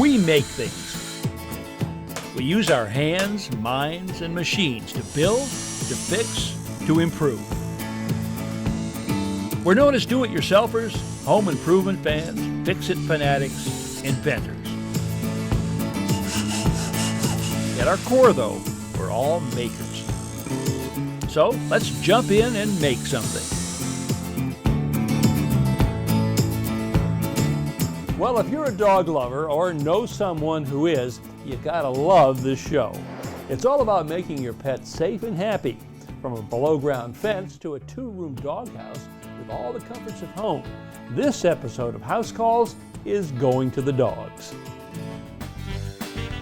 We make things. We use our hands, minds, and machines to build, to fix, to improve. We're known as do-it-yourselfers, home improvement fans, fix-it fanatics, inventors. At our core, though, we're all makers. So let's jump in and make something. Well, if you're a dog lover or know someone who is, you gotta love this show. It's all about making your pet safe and happy, from a below-ground fence to a two-room doghouse with all the comforts of home. This episode of House Calls is going to the dogs.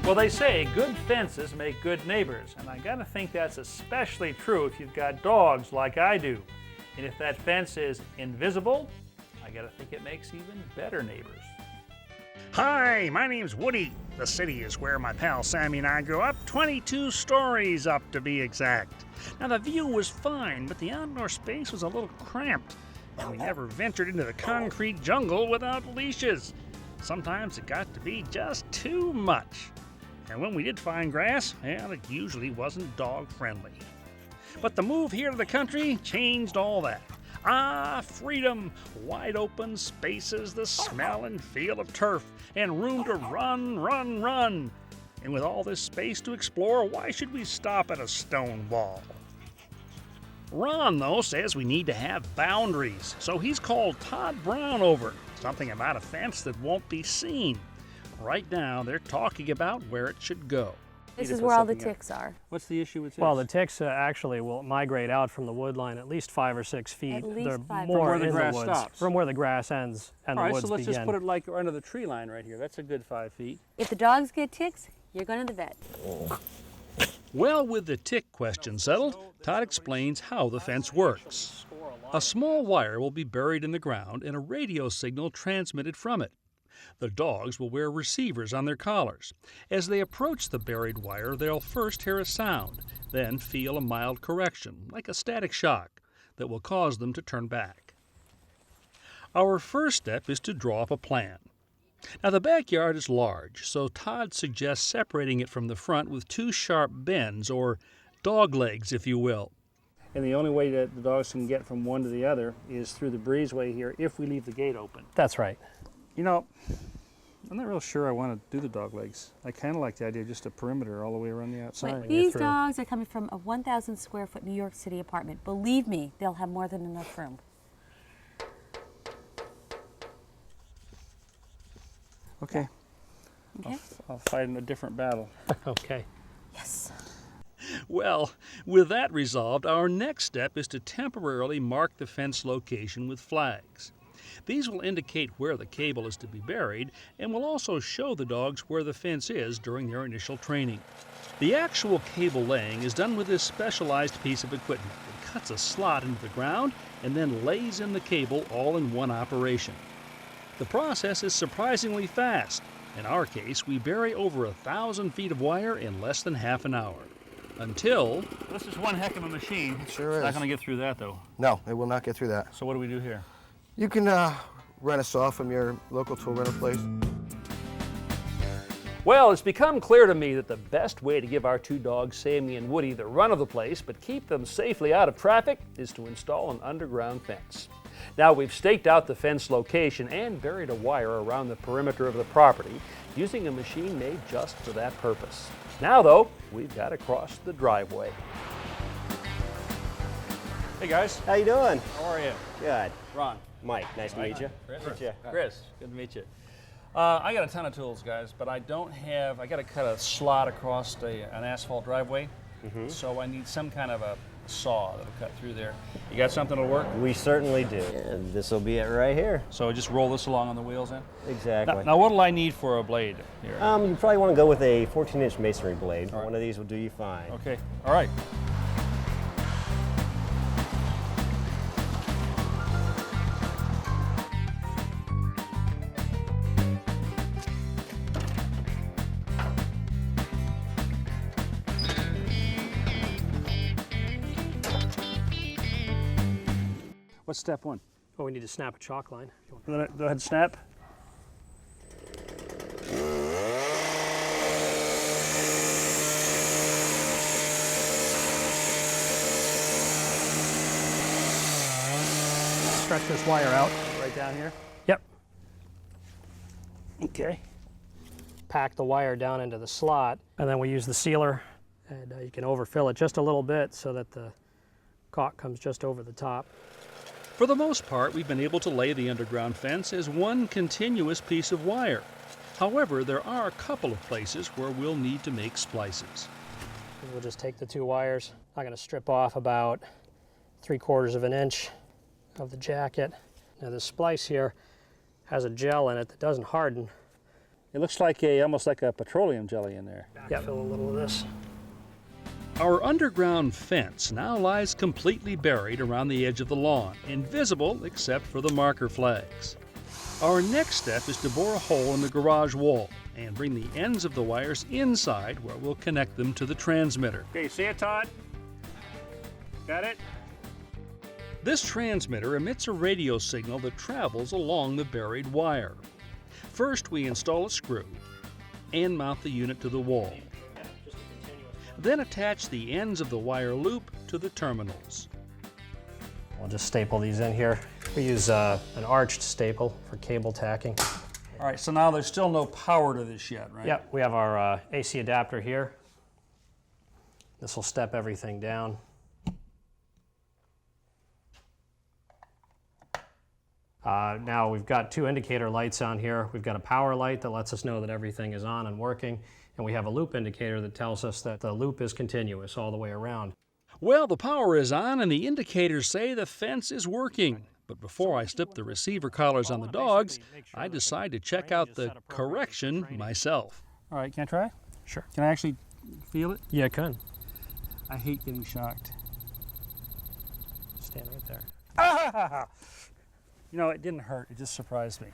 Well, they say good fences make good neighbors, and I gotta think that's especially true if you've got dogs like I do. And if that fence is invisible, I gotta think it makes even better neighbors. Hi, my name's Woody. The city is where my pal Sammy and I grew up, 22 stories up to be exact. Now the view was fine, but the outdoor space was a little cramped, and we never ventured into the concrete jungle without leashes. Sometimes it got to be just too much. And when we did find grass, well, it usually wasn't dog friendly. But the move here to the country changed all that. Ah, freedom, wide open spaces, the smell and feel of turf, and room to run, run, run. And with all this space to explore, why should we stop at a stone wall? Ron, though, says we need to have boundaries, so he's called Todd Brown over. Something about a fence that won't be seen. Right now, they're talking about where it should go. This is where all the ticks are. What's the issue with ticks? Well, the ticks actually will migrate out from the wood line at least 5 or 6 feet. At least They're 5 more From where the in grass the woods, stops. from where the grass ends and all the right, woods so let's begin. just put it like under the tree line right here. That's a good 5 feet. If the dogs get ticks, you're going to the vet. Well, with the tick question settled, Todd explains how the fence works. A small wire will be buried in the ground and a radio signal transmitted from it. The dogs will wear receivers on their collars. As they approach the buried wire, they'll first hear a sound, then feel a mild correction, like a static shock, that will cause them to turn back. Our first step is to draw up a plan. Now, the backyard is large, so Todd suggests separating it from the front with 2 sharp bends, or dog legs, if you will. And the only way that the dogs can get from one to the other is through the breezeway here if we leave the gate open. That's right. You know, I'm not real sure I want to do the dog legs. I kind of like the idea of just a perimeter all the way around the outside. But these dogs are coming from a 1,000 square foot New York City apartment. Believe me, they'll have more than enough room. Okay. Okay? I'll fight in a different battle. Okay. Yes. Well, with that resolved, our next step is to temporarily mark the fence location with flags. These will indicate where the cable is to be buried and will also show the dogs where the fence is during their initial training. The actual cable laying is done with this specialized piece of equipment. It cuts a slot into the ground and then lays in the cable all in one operation. The process is surprisingly fast. In our case, we bury over 1,000 feet of wire in less than half an hour. Until... This is one heck of a machine. Sure It's is. not going to get through that, though. No, it will not get through that. So what do we do here? You can rent a saw from your local tool rental place. Well, it's become clear to me that the best way to give our 2 dogs, Sammy and Woody, the run of the place, but keep them safely out of traffic, is to install an underground fence. Now, we've staked out the fence location and buried a wire around the perimeter of the property using a machine made just for that purpose. Now, though, we've got to cross the driveway. Hey, guys. How you doing? How are you? Good. Ron. Mike, nice to meet you. Chris, good to meet you. I got a ton of tools, guys, but I got to cut a slot across an asphalt driveway, so I need some kind of a saw that'll cut through there. You got something that'll work? We certainly do. And this will be it right here. So just roll this along on the wheels then? Exactly. Now what'll I need for a blade here? You probably want to go with a 14-inch masonry blade. All right. One of these will do you fine. Okay, all right. What's step 1? Well, we need to snap a chalk line. Go ahead and snap. stretch this wire out. Right down here? Yep. Okay. Pack the wire down into the slot, and then we use the sealer, and you can overfill it just a little bit so that the caulk comes just over the top. For the most part, we've been able to lay the underground fence as one continuous piece of wire. However, there are a couple of places where we'll need to make splices. We'll just take the 2 wires. I'm going to strip off about 3/4 of an inch of the jacket. Now this splice here has a gel in it that doesn't harden. It looks like almost like a petroleum jelly in there. Yeah, fill a little of this. Our underground fence now lies completely buried around the edge of the lawn, invisible except for the marker flags. Our next step is to bore a hole in the garage wall and bring the ends of the wires inside where we'll connect them to the transmitter. Okay, see it, Todd? Got it? This transmitter emits a radio signal that travels along the buried wire. First, we install a screw and mount the unit to the wall. Then attach the ends of the wire loop to the terminals. We'll just staple these in here. We use an arched staple for cable tacking. All right, so now there's still no power to this yet, right? Yep, we have our AC adapter here. This will step everything down. Now we've got 2 indicator lights on here. We've got a power light that lets us know that everything is on and working, and we have a loop indicator that tells us that the loop is continuous all the way around. Well, the power is on and the indicators say the fence is working. But before I slip the receiver collars on the dogs, I decide to check out the correction myself. All right, can I try? Sure. Can I actually feel it? Yeah, it can. I hate getting shocked. Stand right there. Ah! You know, it didn't hurt. It just surprised me.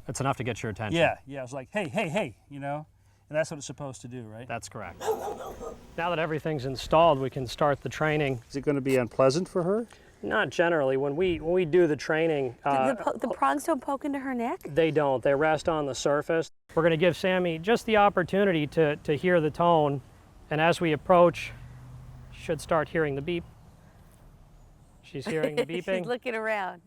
It's enough to get your attention. Yeah, I was like, hey, hey, hey, you know? And that's what it's supposed to do, right? That's correct. Now that everything's installed, we can start the training. Is it going to be unpleasant for her? Not generally. When we do the training, The prongs don't poke into her neck? they don't. They rest on the surface. We're going to give Sammy just the opportunity to hear the tone, and as we approach, should start hearing the beep. She's hearing the beeping. She's looking around.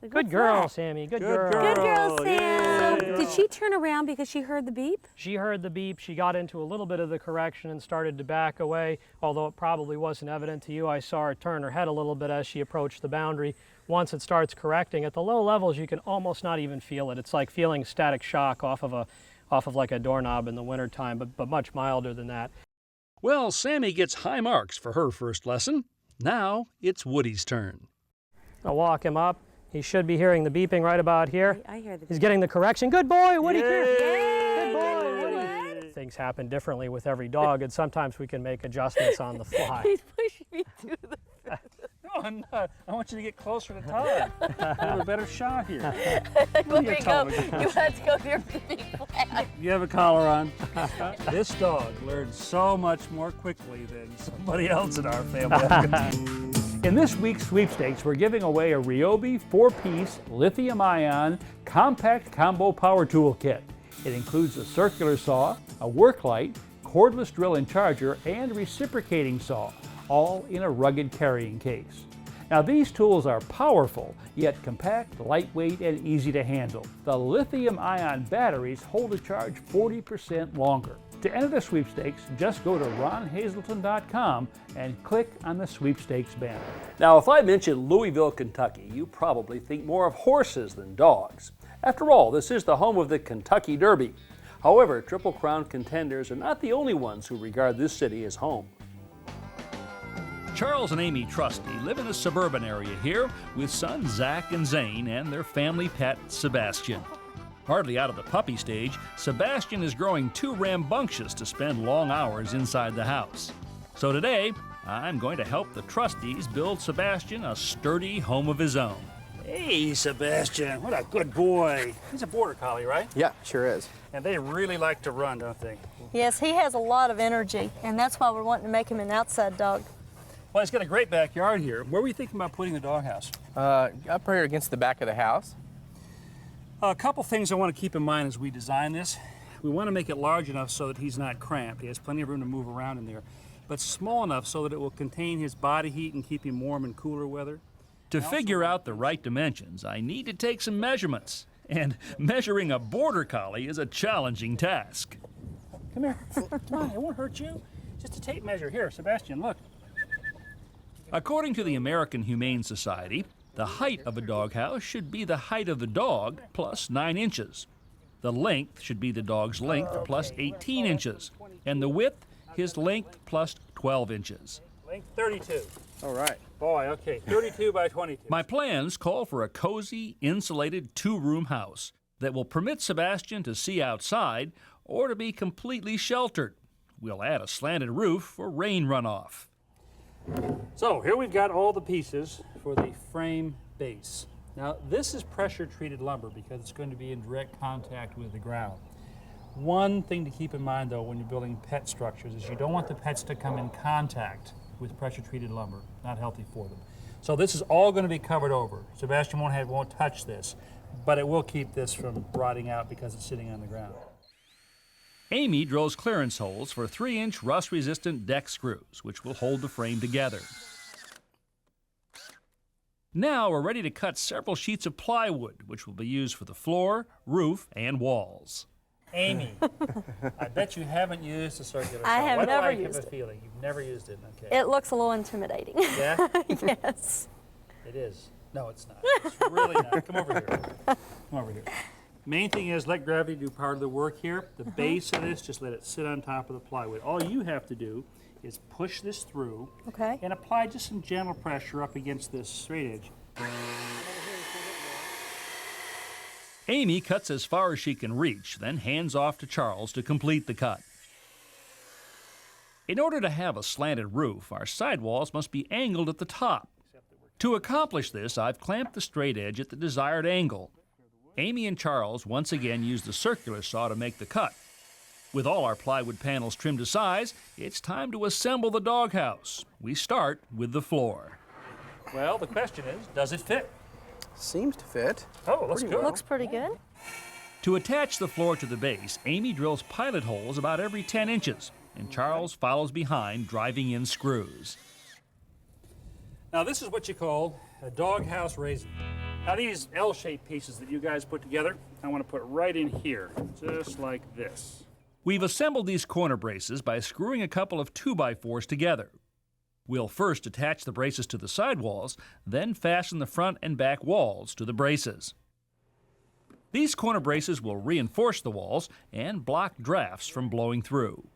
Look, Good what's girl, that? Sammy. Good Good girl. girl. Good girl, Yay. Sam. Did she turn around because she heard the beep? She heard the beep. She got into a little bit of the correction and started to back away, although it probably wasn't evident to you. I saw her turn her head a little bit as she approached the boundary. Once it starts correcting, at the low levels, you can almost not even feel it. It's like feeling static shock off of like a doorknob in the wintertime, but much milder than that. Well, Sammy gets high marks for her first lesson. Now it's Woody's turn. I'll walk him up. He should be hearing the beeping right about here. I hear the beep. He's getting the correction. Good boy, Woody. Good Yay! boy, Woody. Things happen differently with every dog, and sometimes we can make adjustments on the fly. He's pushing me to the No, I'm not. I want you to get closer to Todd. I have a better shot here. There you tell go. him. You have to go near the big flag. You have a collar on. This dog learns so much more quickly than somebody else in our family. In this week's sweepstakes, we're giving away a Ryobi 4-piece lithium-ion compact combo power tool kit. It includes a circular saw, a work light, cordless drill and charger, and reciprocating saw, all in a rugged carrying case. Now these tools are powerful, yet compact, lightweight, and easy to handle. The lithium-ion batteries hold a charge 40% longer. To enter the sweepstakes, just go to ronhazelton.com and click on the sweepstakes banner. Now, if I mention Louisville, Kentucky, you probably think more of horses than dogs. After all, this is the home of the Kentucky Derby. However, Triple Crown contenders are not the only ones who regard this city as home. Charles and Amy Trusty live in a suburban area here with sons Zach and Zane and their family pet, Sebastian. Hardly out of the puppy stage, Sebastian is growing too rambunctious to spend long hours inside the house. So today, I'm going to help the Trusties build Sebastian a sturdy home of his own. Hey, Sebastian, what a good boy. He's a border collie, right? Yeah, sure is. And they really like to run, don't they? Yes, he has a lot of energy, and that's why we're wanting to make him an outside dog. Well, he's got a great backyard here. Where were you thinking about putting the doghouse? Up here against the back of the house. A couple things I want to keep in mind as we design this. We want to make it large enough so that he's not cramped. He has plenty of room to move around in there, but small enough so that it will contain his body heat and keep him warm in cooler weather. To figure out the right dimensions, I need to take some measurements. And measuring a border collie is a challenging task. Come here. Come on, it won't hurt you. Just a tape measure. Here, Sebastian, look. According to the American Humane Society, the height of a doghouse should be the height of the dog plus 9 inches. The length should be the dog's length plus 18 inches. And the width, his length plus 12 inches. Length 32. All right. Boy, okay, 32 by 22. My plans call for a cozy, insulated 2-room house that will permit Sebastian to see outside or to be completely sheltered. We'll add a slanted roof for rain runoff. So here we've got all the pieces for the frame base. Now this is pressure treated lumber because it's going to be in direct contact with the ground. One thing to keep in mind though when you're building pet structures is you don't want the pets to come in contact with pressure treated lumber. Not healthy for them. So this is all going to be covered over. Sebastian won't touch this, but it will keep this from rotting out because it's sitting on the ground. Amy drills clearance holes for 3-inch rust-resistant deck screws, which will hold the frame together. Now we're ready to cut several sheets of plywood, which will be used for the floor, roof, and walls. Amy, I bet you haven't used a circular saw. I have Why do never I used have a it. feeling you've never used it? Okay. It looks a little intimidating. Yeah, Yes. it is. No, it's not. It's really not. Come over here. Come over here. Main thing is let gravity do part of the work here. The base of this, just let it sit on top of the plywood. All you have to do is push this through Okay. and apply just some gentle pressure up against this straight edge. Amy cuts as far as she can reach, then hands off to Charles to complete the cut. In order to have a slanted roof, our sidewalls must be angled at the top. To accomplish this, I've clamped the straight edge at the desired angle. Amy and Charles once again used the circular saw to make the cut. With all our plywood panels trimmed to size, it's time to assemble the doghouse. We start with the floor. Well, the question is, does it fit? Seems to fit. Oh, looks Pretty good. well. Looks pretty good. To attach the floor to the base, Amy drills pilot holes about every 10 inches, and Charles follows behind, driving in screws. Now this is what you call a doghouse raisin. Now these L-shaped pieces that you guys put together, I want to put right in here, just like this. We've assembled these corner braces by screwing a couple of 2x4s together. We'll first attach the braces to the sidewalls, then fasten the front and back walls to the braces. These corner braces will reinforce the walls and block drafts from blowing through.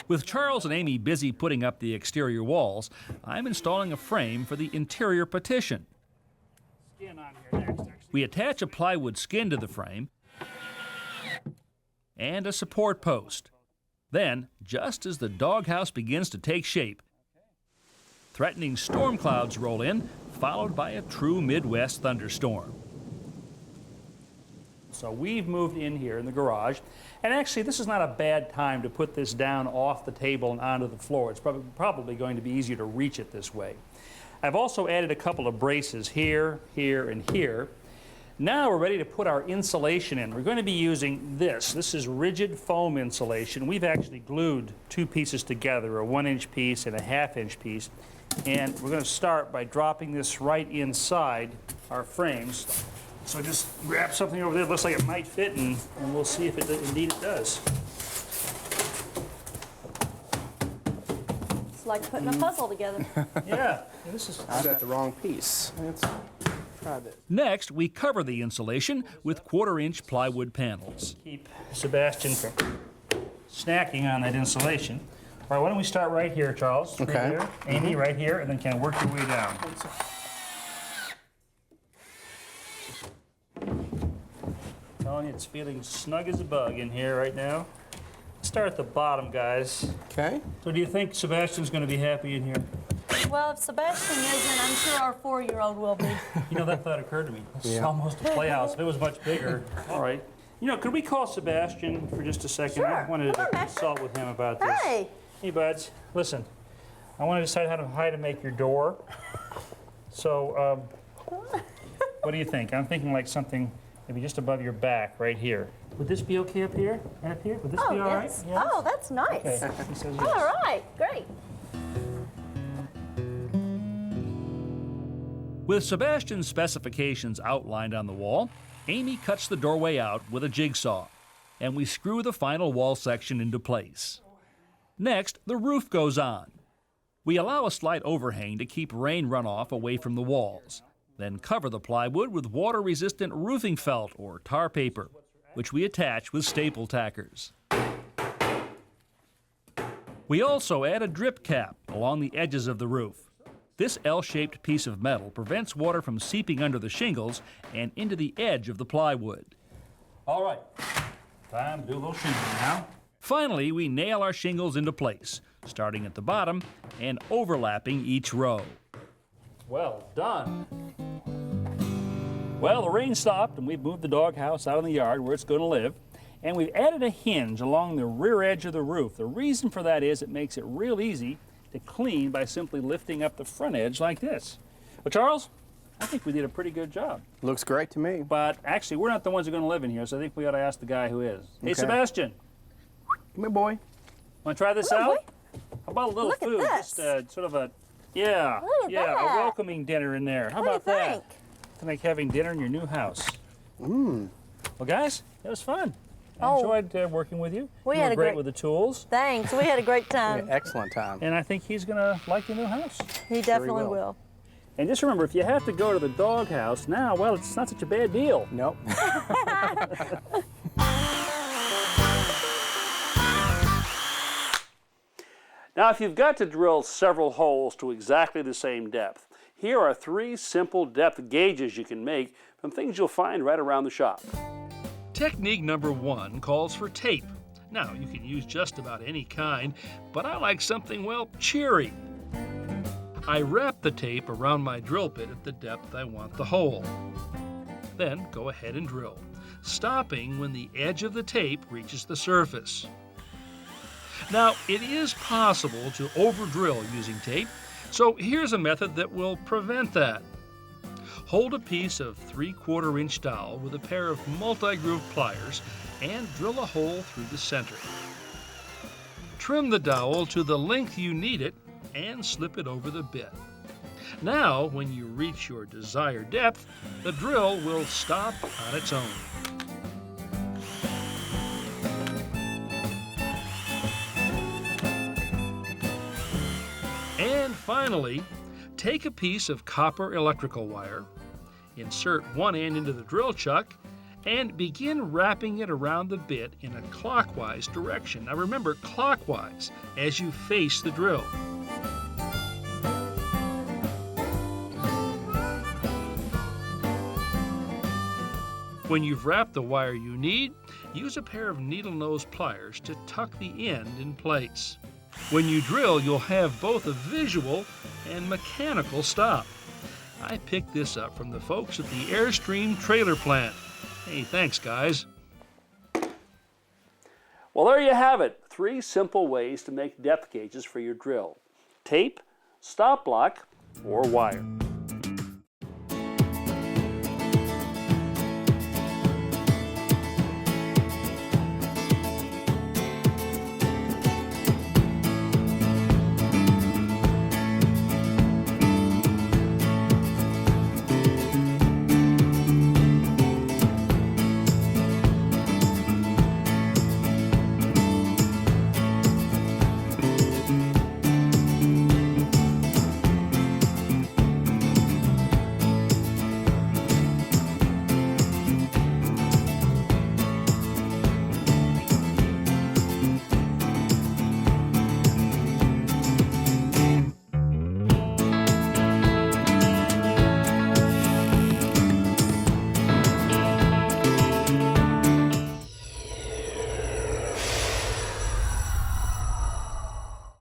With Charles and Amy busy putting up the exterior walls, I'm installing a frame for the interior partition. Skin on here next, actually. We attach a plywood skin to the frame and a support post. Then, just as the doghouse begins to take shape, threatening storm clouds roll in, followed by a true Midwest thunderstorm. So we've moved in here in the garage, and actually this is not a bad time to put this down off the table and onto the floor. It's probably going to be easier to reach it this way. I've also added a couple of braces here, here, and here. Now we're ready to put our insulation in. We're going to be using this. This is rigid foam insulation. We've actually glued 2 pieces together, a 1-inch piece and a 1/2-inch piece. And we're going to start by dropping this right inside our frames. So just grab something over there that looks like it might fit, and we'll see if indeed it does. It's like putting a puzzle together. Yeah, this is. I got the wrong piece. Let's try this. Next, we cover the insulation with 1/4-inch plywood panels. Keep Sebastian from snacking on that insulation. All right, why don't we start right here, Charles? Right Okay. here. Amy, right here, and then kind of work your way down. Telling you, it's feeling snug as a bug in here right now. Let's start at the bottom, guys. Okay. So do you think Sebastian's going to be happy in here? Well, if Sebastian isn't, I'm sure our 4-year-old will be. You know, that thought occurred to me. This is Yeah. almost a playhouse. If it was much bigger. All right. You know, could we call Sebastian for just a second? I Sure. wanted Come to on, Master. consult with him about this. Hey! Hey, buds. Listen, I want to decide how to make your door. So, what do you think? I'm thinking like something maybe just above your back, right here. Would this be okay up here? And up here? Would this be all right? Yes. Oh, that's nice. Okay. He says yes. All right, great. With Sebastian's specifications outlined on the wall, Amy cuts the doorway out with a jigsaw, and we screw the final wall section into place. Next, the roof goes on. We allow a slight overhang to keep rain runoff away from the walls, then cover the plywood with water-resistant roofing felt or tar paper, which we attach with staple tackers. We also add a drip cap along the edges of the roof. This L-shaped piece of metal prevents water from seeping under the shingles and into the edge of the plywood. All right, time to do a little shingling now. Finally, we nail our shingles into place, starting at the bottom and overlapping each row. Well done. Well, the rain stopped and we've moved the doghouse out in the yard where it's going to live. And we've added a hinge along the rear edge of the roof. The reason for that is it makes it real easy to clean by simply lifting up the front edge like this. Well, Charles, I think we did a pretty good job. Looks great to me. But actually, we're not the ones who are going to live in here, so I think we ought to ask the guy who is. Hey, Okay. Sebastian, Come here, boy. want to try this Hello, out? boy. How about a little Look at food? this. Just sort of a, yeah, Look at yeah, that. a welcoming dinner in there. How What do you about that? think? It's like having dinner in your new house. Mmm. Well, guys, it was fun. I Oh. enjoyed working with you. We You had were a great great- with the tools, Thanks. We had a great time. Excellent time. and I think he's going to like the new house. He definitely will. will. And just remember, if you have to go to the doghouse now, well, it's not such a bad deal. Nope. Now, if you've got to drill several holes to exactly the same depth, here are 3 simple depth gauges you can make from things you'll find right around the shop. Technique number 1 calls for tape. Now, you can use just about any kind, but I like something, well, cheery. I wrap the tape around my drill bit at the depth I want the hole. Then go ahead and drill, stopping when the edge of the tape reaches the surface. Now, it is possible to over-drill using tape, so here's a method that will prevent that. Hold a piece of 3/4 inch dowel with a pair of multi-groove pliers and drill a hole through the center. Trim the dowel to the length you need it and slip it over the bit. Now, when you reach your desired depth, the drill will stop on its own. And finally, take a piece of copper electrical wire, insert one end into the drill chuck, and begin wrapping it around the bit in a clockwise direction. Now remember, clockwise as you face the drill. When you've wrapped the wire you need, use a pair of needle nose pliers to tuck the end in place. When you drill, you'll have both a visual and mechanical stop. I picked this up from the folks at the Airstream trailer plant. Hey, thanks, guys. Well, there you have it. 3 simple ways to make depth gauges for your drill: tape, stop block, or wire.